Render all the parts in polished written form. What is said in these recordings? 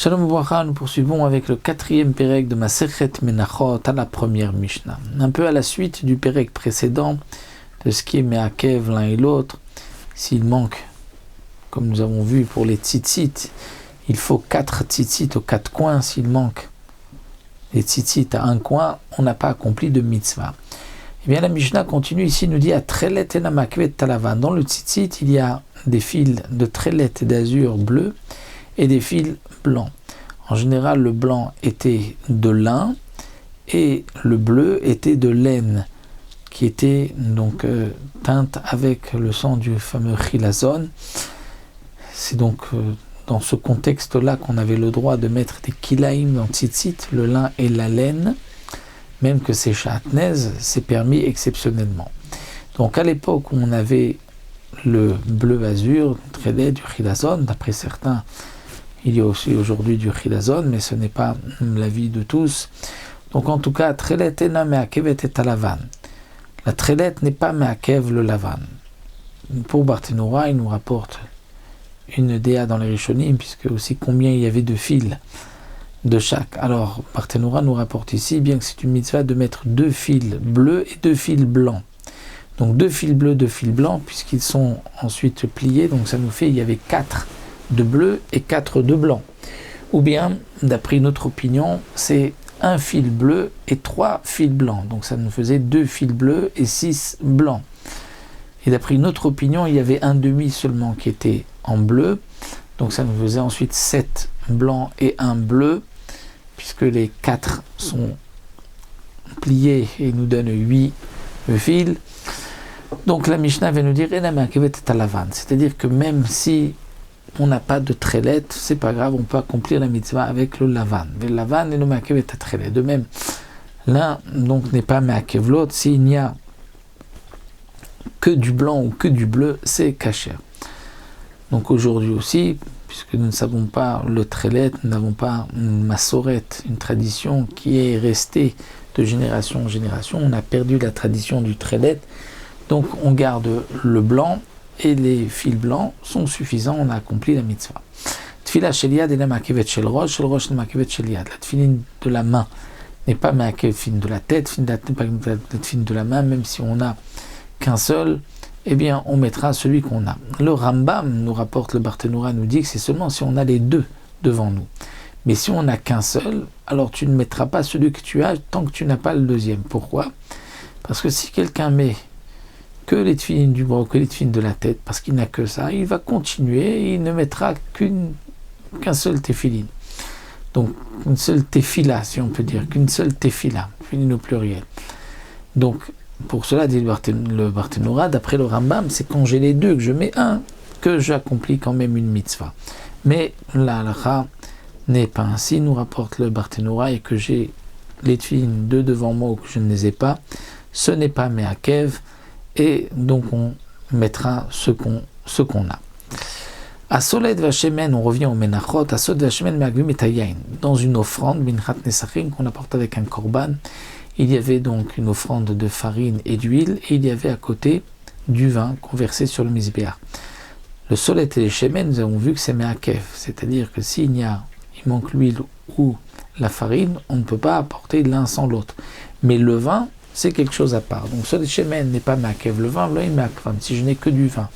Shalom Ubracha, nous poursuivons avec le 4e Pérec de Masechet Menachot à la première Mishnah. Un peu à la suite du Pérec précédent, de ce qui est Meakev l'un et l'autre. S'il manque, comme nous avons vu pour les tzitzit, il faut 4 tzitzit aux 4 coins. S'il manque les tzitzit à un coin, on n'a pas accompli de mitzvah. Et bien la Mishnah continue ici, nous dit à Trelet et Namakvet Talavan. Dans le tzitzit, il y a des fils de Trelet et d'azur bleu et des fils blancs. En général, le blanc était de lin et le bleu était de laine, qui était donc teinte avec le sang du fameux chilazon. C'est donc dans ce contexte-là qu'on avait le droit de mettre des kilaïm dans tzitzit, le lin et la laine, même que c'est chatnez, c'est permis exceptionnellement. Donc à l'époque où on avait le bleu azur, très laid, du chilazon, d'après certains, il y a aussi aujourd'hui du chilazon, mais ce n'est pas l'avis de tous. Donc en tout cas, trelet ena meakevet et alavan. La trelet n'est pas meakev le lavan. Pour Barthénoura, il nous rapporte une déa dans les Rishonim, puisque aussi combien il y avait de fils de chaque. Alors Barthénoura nous rapporte ici, bien que c'est une mitzvah de mettre 2 fils bleus et 2 fils blancs. Donc 2 fils bleus, 2 fils blancs, puisqu'ils sont ensuite pliés, donc ça nous fait, il y avait 4 de bleu et 4 de blanc. Ou bien, d'après une autre opinion, c'est 1 fil bleu et 3 fils blancs. Donc ça nous faisait 2 fils bleus et 6 blancs. Et d'après une autre opinion, il y avait un demi seulement qui était en bleu. Donc ça nous faisait ensuite 7 blancs et 1 bleu, puisque les 4 sont pliés et nous donnent 8 fils. Donc la Mishnah vient nous dire, c'est-à-dire que même si on n'a pas de trelet, c'est pas grave, on peut accomplir la mitzvah avec le lavan. Le lavan et le meakev est à trelet. De même, l'un donc n'est pas meakev, l'autre, s'il n'y a que du blanc ou que du bleu, c'est kasher. Donc aujourd'hui aussi, puisque nous ne savons pas le trelet, nous n'avons pas une massoret, une tradition qui est restée de génération en génération, on a perdu la tradition du trelet, donc on garde le blanc, et les fils blancs sont suffisants, on a accompli la mitzvah. Tfila shel yad et la makevet shel rosh, shel rosh la makevet shel yad. La tfiline de la main n'est pas makevet fin de la tête, fin de la tête, pas la fin de la main, même si on n'a qu'un seul, eh bien on mettra celui qu'on a. Le Rambam nous rapporte, le Barthénoura nous dit que c'est seulement si on a les deux devant nous. Mais si on n'a qu'un seul, alors tu ne mettras pas celui que tu as tant que tu n'as pas le deuxième. Pourquoi ? Parce que si quelqu'un met que les tefilines du bras, que les tefilines de la tête, parce qu'il n'a que ça, il va continuer et il ne mettra qu'un seul tefilin. Donc, une seule tefila, si on peut dire, qu'une seule tefila, tefilin au pluriel. Donc, pour cela, dit le Barthénoura, d'après le Rambam, c'est quand j'ai les deux, que je mets un, que j'accomplis quand même une mitzvah. Mais la halakha n'est pas ainsi, nous rapporte le Barthénoura, et que j'ai les tefilines deux devant moi ou que je ne les ai pas, ce n'est pas meakev, et donc on mettra ce qu'on a. À Soled Vachemen, on revient au Menachot, à Soled Vachemen Meaglim et Tayain. Dans une offrande, Minchat Nesachim, qu'on apporte avec un korban, il y avait donc une offrande de farine et d'huile, et il y avait à côté du vin qu'on versait sur le misbéach. Le Soled et les Shemen, nous avons vu que c'est Meakev, c'est-à-dire que s'il manque l'huile ou la farine, on ne peut pas apporter l'un sans l'autre. Mais le vin, c'est quelque chose à part. Donc, Soled Shemen n'est pas Meakev le vin, là il Meakev. Si je n'ai que du vin,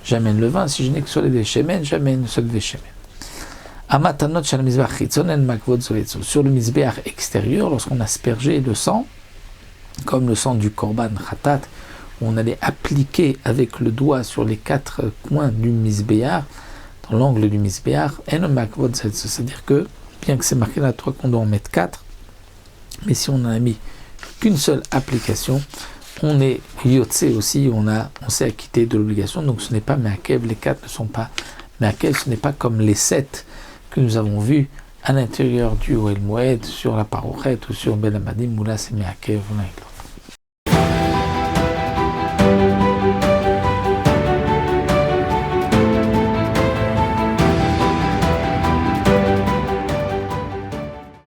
j'amène le vin. Si je n'ai que Soled Shemen, j'amène Soled Shemen. Amatanot shel mizbeach chitzonen makvod zoletzo. Sur le mizbeach extérieur, lorsqu'on aspergeait le sang, comme le sang du korban khatat, on allait appliquer avec le doigt sur les 4 coins du mizbeach, dans l'angle du mizbeach, en makvod zoletzo. C'est-à-dire que, bien que c'est marqué là 3 qu'on doit en mettre 4, mais si on en a mis qu'une seule application, on est yotse aussi, on s'est acquitté de l'obligation, donc ce n'est pas meakev, les 4 ne sont pas meakev, ce n'est pas comme les 7 que nous avons vus à l'intérieur du Ohel Moed, sur la Parochet ou sur Ben Amadim, où là c'est meakev l'un et l'autre.